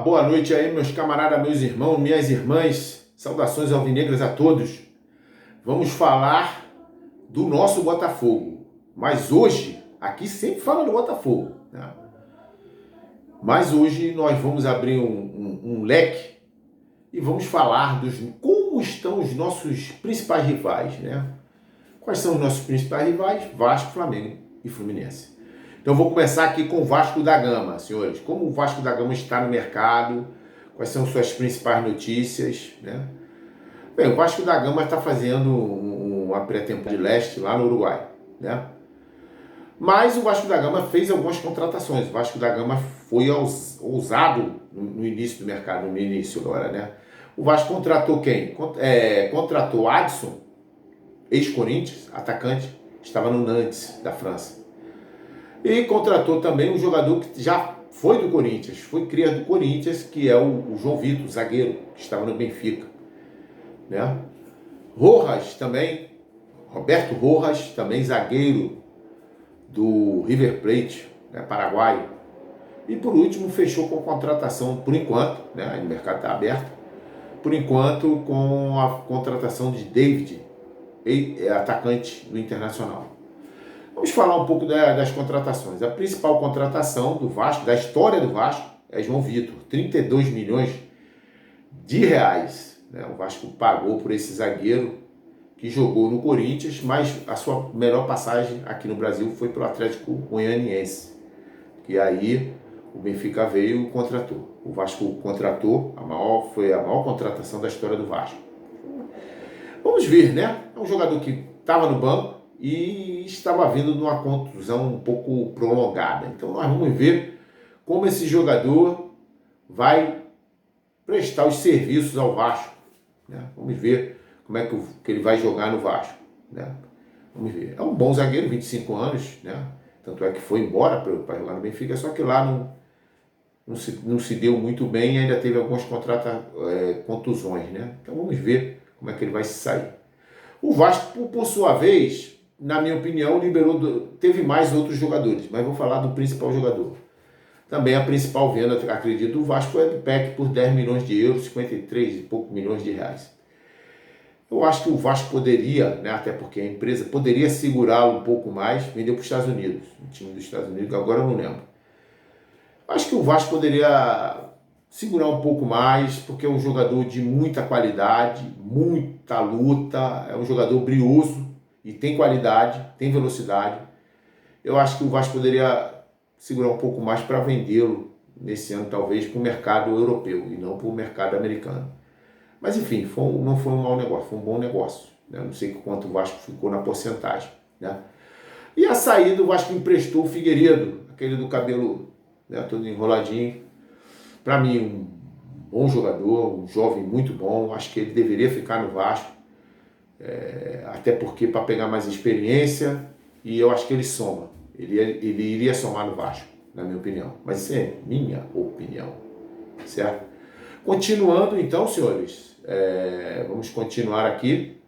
boa noite aí, meus camaradas, meus irmãos, minhas irmãs. Saudações alvinegras a todos. Vamos falar do nosso Botafogo. Mas hoje, aqui sempre fala do Botafogo, né? Mas hoje nós vamos abrir um leque e vamos falar como estão os nossos principais rivais, né? Quais são os nossos principais rivais? Vasco, Flamengo e Fluminense. Então vou começar aqui com o Vasco da Gama, senhores. Como o Vasco da Gama está no mercado, quais são suas principais notícias, né? Bem, o Vasco da Gama está fazendo uma pré-temporada de leste lá no Uruguai, né? Mas o Vasco da Gama fez algumas contratações. O Vasco da Gama foi ousado no início do mercado, no início agora, né? O Vasco contratou quem? Contratou Adson, ex-Corinthians, atacante, estava no Nantes, da França. E contratou também um jogador que já foi do Corinthians, foi cria do Corinthians, que é o João Vitor, zagueiro, que estava no Benfica, né? Rojas também, Roberto Rojas, também zagueiro do River Plate, né, paraguaio. E por último fechou com a contratação, por enquanto, né, o mercado está aberto, por enquanto com a contratação de David, atacante do Internacional. Vamos falar um pouco das contratações. A principal contratação do Vasco, da história do Vasco, é João Vitor, 32 milhões de reais. Né? O Vasco pagou por esse zagueiro que jogou no Corinthians, mas a sua melhor passagem aqui no Brasil foi para o Atlético Goianiense, que aí o Benfica veio e contratou. O Vasco contratou, foi a maior contratação da história do Vasco. Vamos ver, né? É um jogador que estava no banco e estava vindo de uma contusão um pouco prolongada. Então nós vamos ver como esse jogador vai prestar os serviços ao Vasco, né? Vamos ver como é que ele vai jogar no Vasco, né? Vamos ver. É um bom zagueiro, 25 anos, né? Tanto é que foi embora para jogar no Benfica, só que lá não se deu muito bem e ainda teve algumas contusões, né? Então vamos ver como é que ele vai se sair. O Vasco, por sua vez, na minha opinião, teve mais outros jogadores, mas vou falar do principal jogador. Também a principal venda, acredito, do Vasco é do PEC por 10 milhões de euros, 53 e poucos milhões de reais. Eu acho que o Vasco poderia, né, até porque a empresa poderia segurá-lo um pouco mais, vendeu para os Estados Unidos, um time dos Estados Unidos, agora eu não lembro. Acho que o Vasco poderia segurar um pouco mais, porque é um jogador de muita qualidade, muita luta, é um jogador brioso e tem qualidade, tem velocidade. Eu acho que o Vasco poderia segurar um pouco mais para vendê-lo nesse ano, talvez, para o mercado europeu e não para o mercado americano. Mas enfim, não foi um mau negócio, foi um bom negócio, né? Não sei quanto o Vasco ficou na porcentagem, né? E a saída, o Vasco emprestou o Figueiredo, aquele do cabelo, né, todo enroladinho. Para mim, um bom jogador, um jovem muito bom. Acho que ele deveria ficar no Vasco, até porque para pegar mais experiência, e eu acho que ele soma. Ele iria somar no Vasco, na minha opinião. Mas isso é minha opinião, certo? Continuando então, senhores, vamos continuar aqui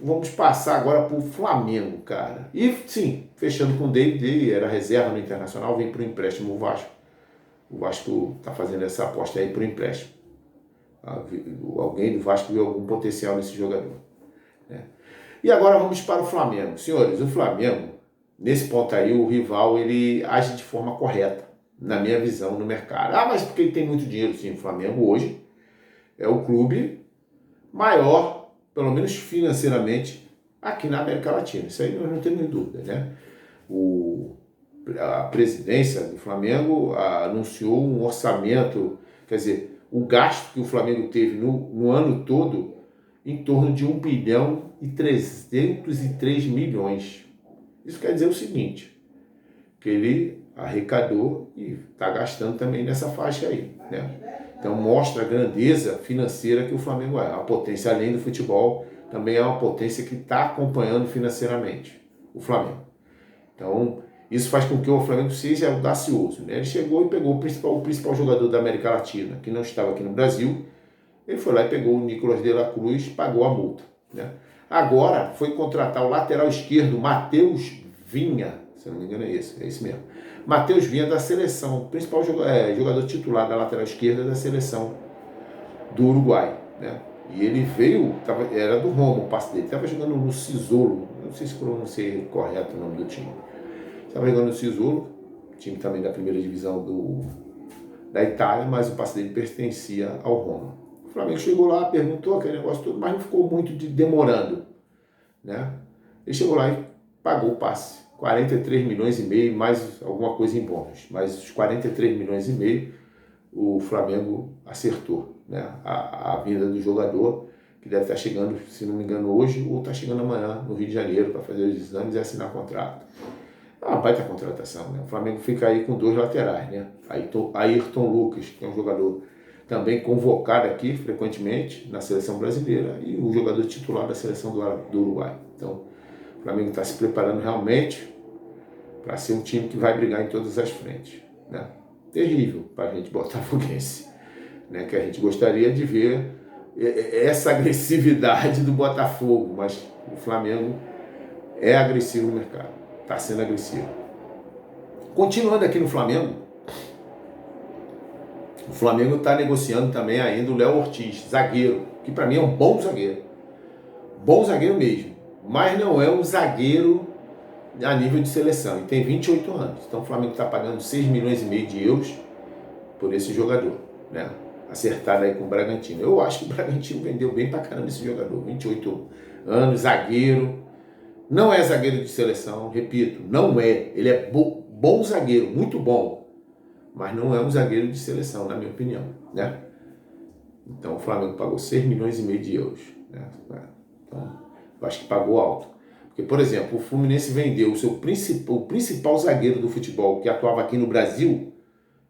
vamos passar agora para o Flamengo, cara. E sim, fechando com o David, era reserva no Internacional, vem para o empréstimo o Vasco. O Vasco está fazendo essa aposta aí para o empréstimo. Alguém do Vasco viu algum potencial nesse jogador, né? E agora vamos para o Flamengo. Senhores, o Flamengo, nesse ponto aí, o rival, ele age de forma correta, na minha visão, no mercado. Mas porque ele tem muito dinheiro, sim. O Flamengo hoje é o clube maior, pelo menos financeiramente, aqui na América Latina. Isso aí nós não temos dúvida, né? A presidência do Flamengo anunciou um orçamento, quer dizer, o gasto que o Flamengo teve no ano todo, em torno de 1 bilhão e 303 milhões. Isso quer dizer o seguinte, que ele arrecadou e está gastando também nessa faixa aí, né? Então mostra a grandeza financeira que o Flamengo é. A potência, além do futebol, também é uma potência que está acompanhando financeiramente o Flamengo. Então isso faz com que o Flamengo seja audacioso, né? Ele chegou e pegou o principal jogador da América Latina, que não estava aqui no Brasil. Ele foi lá e pegou o Nicolas de la Cruz e pagou a multa, né? Agora foi contratar o lateral esquerdo, Matheus Vinha, se não me engano é esse mesmo. Matheus Vinha da seleção, principal jogador titular da lateral esquerda da seleção do Uruguai, né? E ele veio, era do Roma o passe dele, estava jogando no Sassuolo, não sei se pronunciei correto o nome do time. Estava jogando no Sassuolo, time também da primeira divisão da Itália, mas o passe dele pertencia ao Roma. O Flamengo chegou lá, perguntou aquele negócio todo, mas não ficou muito demorando, né? Ele chegou lá e pagou o passe. 43 milhões e meio, mais alguma coisa em bônus. Mas os 43 milhões e meio, o Flamengo acertou, né? A vinda do jogador, que deve estar chegando, se não me engano, hoje, ou está chegando amanhã no Rio de Janeiro para fazer os exames e assinar contrato. É uma baita contratação, né? O Flamengo fica aí com 2 laterais, né? Ayrton Lucas, que é um jogador também convocado aqui frequentemente na seleção brasileira, e o jogador titular da seleção do Uruguai. Então, o Flamengo está se preparando realmente para ser um time que vai brigar em todas as frentes, né? Terrível para a gente botafoguense, né? Que a gente gostaria de ver essa agressividade do Botafogo, mas o Flamengo é agressivo no mercado, está sendo agressivo. Continuando aqui no Flamengo, o Flamengo está negociando também ainda o Léo Ortiz, zagueiro, que para mim é um bom zagueiro mesmo, mas não é um zagueiro a nível de seleção, e tem 28 anos. Então o Flamengo está pagando 6 milhões e meio de euros por esse jogador, né? Acertado aí com o Bragantino. Eu acho que o Bragantino vendeu bem pra caramba esse jogador, 28 anos, zagueiro, não é zagueiro de seleção, repito, não é, ele é bom zagueiro, muito bom, mas não é um zagueiro de seleção, na minha opinião, né? Então o Flamengo pagou 6 milhões e meio de euros, né? Então, eu acho que pagou alto. Porque, por exemplo, o Fluminense vendeu o principal zagueiro do futebol que atuava aqui no Brasil,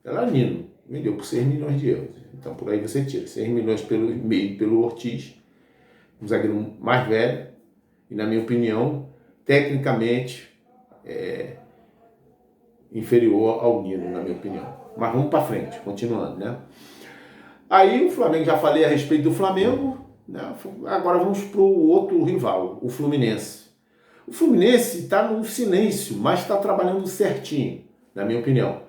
era Nino, vendeu por 6 milhões de euros. Então por aí você tira 6 milhões pelo Ortiz, um zagueiro mais velho, e na minha opinião, tecnicamente, inferior ao Nino, na minha opinião. Mas vamos para frente, continuando, né? Aí o Flamengo, já falei a respeito do Flamengo, né? Agora vamos para o outro rival, o Fluminense. O Fluminense está no silêncio, mas está trabalhando certinho, na minha opinião.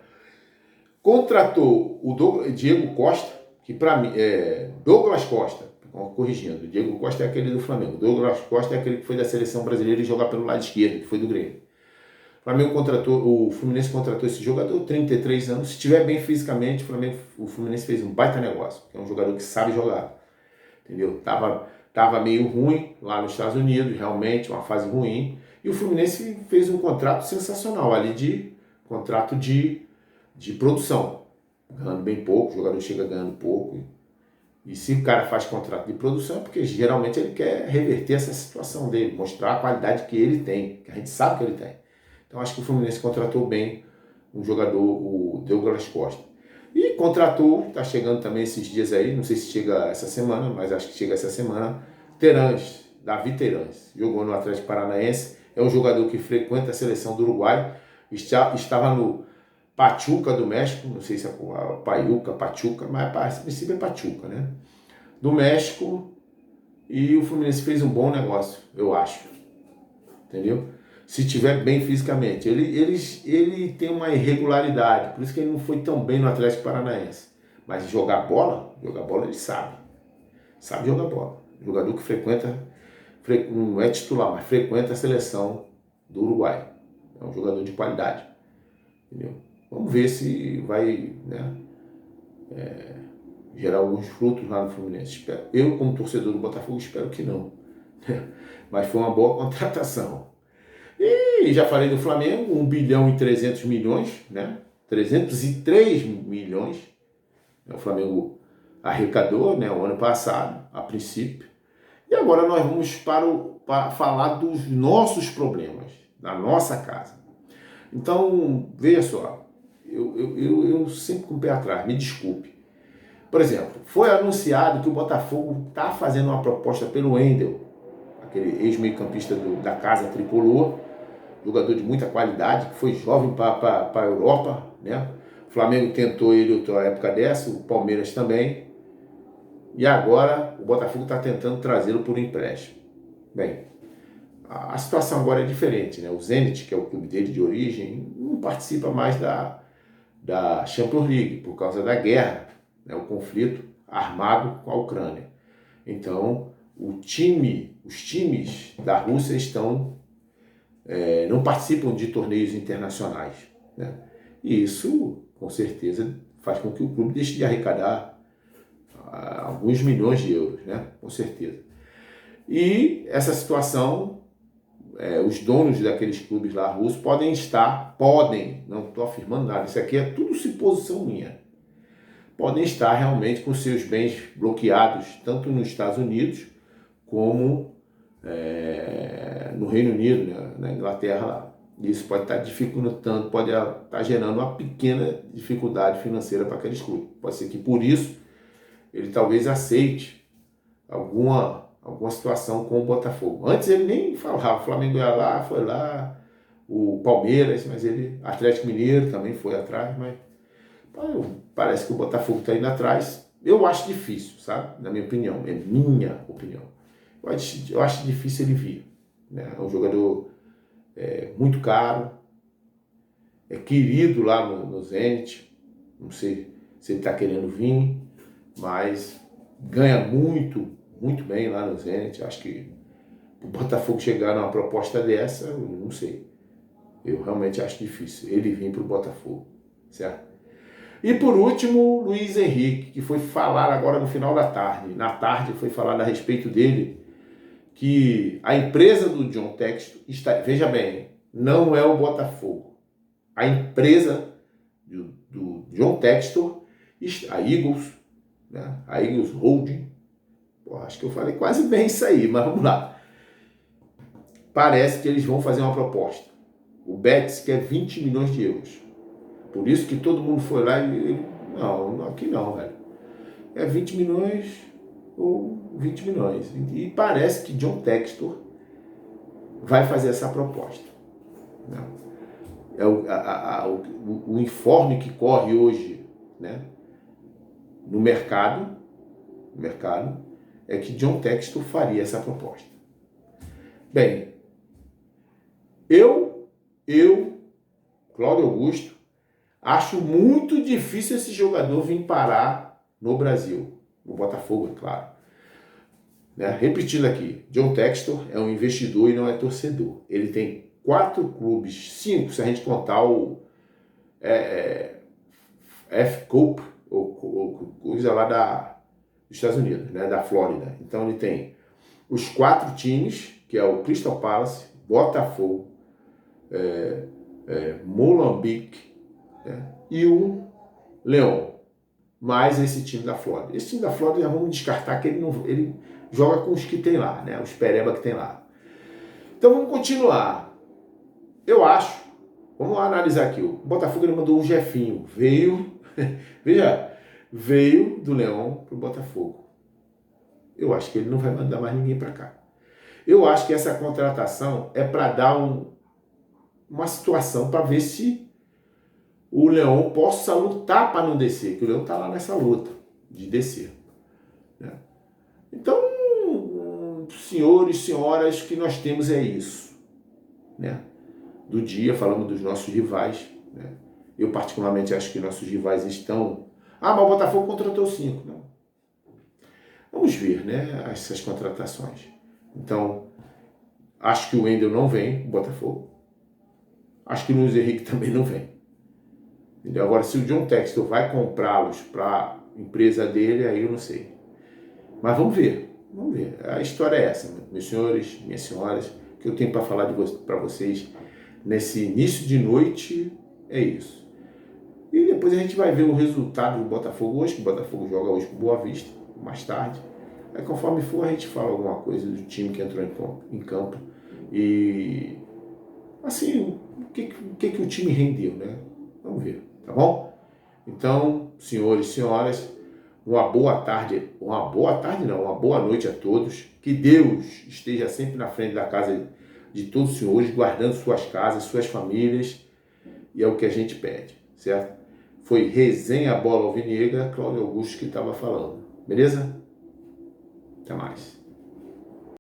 Contratou o Diego Costa, que para mim é Douglas Costa, corrigindo, Diego Costa é aquele do Flamengo, Douglas Costa é aquele que foi da seleção brasileira e jogar pelo lado esquerdo, que foi do Grêmio. O Fluminense contratou esse jogador, 33 anos, se estiver bem fisicamente, o Fluminense fez um baita negócio, que é um jogador que sabe jogar, entendeu? Tava meio ruim lá nos Estados Unidos, realmente, uma fase ruim, e o Fluminense fez um contrato sensacional ali, contrato de produção, ganhando bem pouco, o jogador chega ganhando pouco, e se o cara faz contrato de produção é porque geralmente ele quer reverter essa situação dele, mostrar a qualidade que ele tem, que a gente sabe que ele tem. Então acho que o Fluminense contratou bem um jogador, o Douglas Costa. E contratou, está chegando também esses dias aí, não sei se chega essa semana, mas acho que chega essa semana, Terãs, Davi Terãs, jogou no Atlético Paranaense, é um jogador que frequenta a seleção do Uruguai, estava no Pachuca do México, não sei se é Pachuca, mas a princípio é Pachuca, né? Do México, e o Fluminense fez um bom negócio, eu acho, entendeu? Se tiver bem fisicamente. Ele tem uma irregularidade, por isso que ele não foi tão bem no Atlético Paranaense. Mas jogar bola ele sabe. Sabe jogar bola. Jogador que não é titular, mas frequenta a seleção do Uruguai. É um jogador de qualidade. Entendeu? Vamos ver se vai, né, gerar alguns frutos lá no Fluminense. Eu, como torcedor do Botafogo, espero que não. Mas foi uma boa contratação. E já falei do Flamengo, 1 bilhão e 300 milhões, né? 303 milhões. O Flamengo arrecadou, né, o ano passado, a princípio. E agora nós vamos para falar dos nossos problemas, da nossa casa. Então, veja só, eu sempre com o pé atrás, me desculpe. Por exemplo, foi anunciado que o Botafogo está fazendo uma proposta pelo Wendel, aquele ex-meio-campista da Casa Tricolor, jogador de muita qualidade, que foi jovem para a Europa, né? O Flamengo tentou ele outra época dessa, o Palmeiras também, e agora o Botafogo está tentando trazê-lo por empréstimo. Bem, a situação agora é diferente, né? O Zenit, que é o clube dele de origem, não não participa mais da Champions League por causa da guerra, né, o conflito armado com a Ucrânia. Então, os times da Rússia não participam de torneios internacionais, né? E isso, com certeza, faz com que o clube deixe de arrecadar alguns milhões de euros, né? Com certeza. E essa situação, os donos daqueles clubes lá russos podem, não estou afirmando nada, isso aqui é tudo suposição minha, podem estar realmente com seus bens bloqueados, tanto nos Estados Unidos como no Reino Unido, né, na Inglaterra lá. Isso pode estar dificultando, pode estar gerando uma pequena dificuldade financeira para aqueles clubes. Pode ser que por isso ele talvez aceite alguma situação com o Botafogo. Antes ele nem falava, o Flamengo ia lá, foi lá, o Palmeiras, mas Atlético Mineiro também foi atrás, mas parece que o Botafogo está indo atrás. Eu acho difícil, sabe? Na minha opinião, é minha opinião. Eu acho difícil ele vir, né? É um jogador muito caro, é querido lá no Zenit, não sei se ele está querendo vir, mas ganha muito bem lá no Zenit. Acho que o Botafogo chegar numa proposta dessa, eu não sei. Eu realmente acho difícil ele vir para o Botafogo, certo? E por último, Luiz Henrique, que foi falar agora no final da tarde. Na tarde foi falar a respeito dele, que a empresa do John Textor veja bem, não é o Botafogo. A empresa do John Textor, a Eagles, né? A Eagles Holding, acho que eu falei quase bem isso aí, mas vamos lá. Parece que eles vão fazer uma proposta. O Betis quer 20 milhões de euros. Por isso que todo mundo foi lá e não, aqui não, velho. É 20 milhões ou 20 milhões. E parece que John Textor vai fazer essa proposta. O informe que corre hoje, né, no mercado é que John Textor faria essa proposta. Bem, eu, Cláudio Augusto, acho muito difícil esse jogador vir parar no Brasil, no Botafogo, é claro. Né? Repetindo aqui, John Textor é um investidor e não é torcedor. Ele tem 4 clubes, 5 se a gente contar o F-Cup, ou coisa lá dos Estados Unidos, né? Da Flórida. Então ele tem os 4 times, que é o Crystal Palace, Botafogo, Molenbeek, e o Leão, mais esse time da Flórida. Esse time da Flórida já vamos descartar que ele joga com os que tem lá, né? Os pereba que tem lá. Então vamos continuar. Eu acho, vamos analisar aqui. O Botafogo ele mandou o Jefinho, veio do Leão pro Botafogo. Eu acho que ele não vai mandar mais ninguém para cá. Eu acho que essa contratação é para dar uma situação para ver se o Leão possa lutar para não descer, que o Leão está lá nessa luta de descer. Né? Então, senhores e senhoras, o que nós temos é isso. Né? Do dia, falamos dos nossos rivais. Né? Eu particularmente acho que nossos rivais estão... mas o Botafogo contratou 5. Não. Vamos ver, né, essas contratações. Então, acho que o Wendel não vem, o Botafogo. Acho que o Luiz Henrique também não vem. Entendeu? Agora, se o John Textor vai comprá-los para a empresa dele, aí eu não sei. Mas vamos ver. A história é essa, meus senhores, minhas senhoras. O que eu tenho para falar para vocês nesse início de noite é isso. E depois a gente vai ver o resultado do Botafogo hoje, que o Botafogo joga hoje com Boa Vista, mais tarde. Aí conforme for, a gente fala alguma coisa do time que entrou em campo. E assim, o que o time rendeu, né? Vamos ver, tá bom? Então, senhores e senhoras, uma boa noite a todos. Que Deus esteja sempre na frente da casa de todos os senhores, guardando suas casas, suas famílias, e é o que a gente pede, certo? Foi Resenha Bola Alvinegra, Cláudio Augusto que estava falando, beleza? Até mais.